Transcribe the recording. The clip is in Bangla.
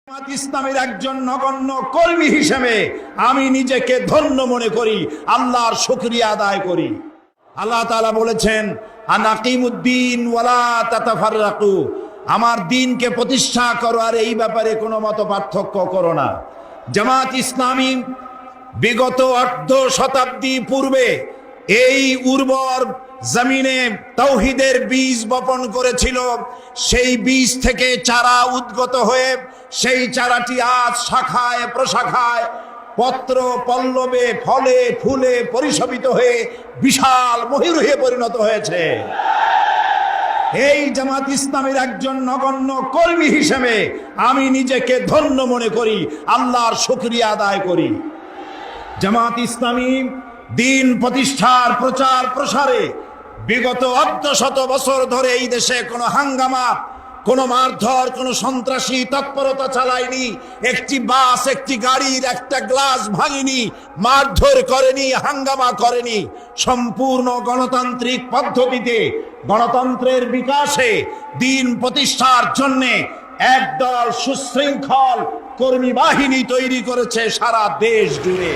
জামাত ইসলামের একজন নগণ্য কর্মী হিসেবে আমি নিজেকে ধন্য মনে করি, আল্লাহর শুকরিয়া আদায় করি। আল্লাহ তাআলা বলেছেন, আনাকিমুদ্দিন ওয়ালা তাতাফাররাকু, আমার দ্বীনকে প্রতিষ্ঠা করো আর এই ব্যাপারে কোনো মত পার্থক্য করো না। জামাত ইসলামী বিগত অর্ধ শতাব্দী পূর্বে এই উর্বর জমিনে তাওহীদের বীজ বপন করেছিল। সেই বীজ থেকে চারা উদ্গত হয়ে সেই চারাটি আজ শাখায় প্রশাখায় পত্র পল্লবে ফলে ফুলে পরিশোভিত হয়ে বিশাল মহিরুহে পরিণত হয়েছে। এই জামাত ইসলামের একজন নগণ্য কর্মী হিসেবে আমি নিজেকে ধন্য মনে করি, আল্লাহর শুকরিয়া আদায় করি। জামাত ইসলামী দ্বীন প্রতিষ্ঠার প্রচার প্রসারে বিগত অর্ধশত বছর ধরে এই দেশে কোনো হাঙ্গামা, কোনো মারধর, কোনো সন্ত্রাসী তৎপরতা চালায়নি। একটি বাস, একটি গাড়ির একটা গ্লাস ভাঙেনি, মারধর করেনি, হাঙ্গামা করেনি। সম্পূর্ণ গণতান্ত্রিক পদ্ধতিতে গণতন্ত্রের বিকাশে দ্বীন প্রতিষ্ঠার জন্যে একদল সুশৃঙ্খল কর্মী বাহিনী তৈরি করেছে সারা দেশ জুড়ে।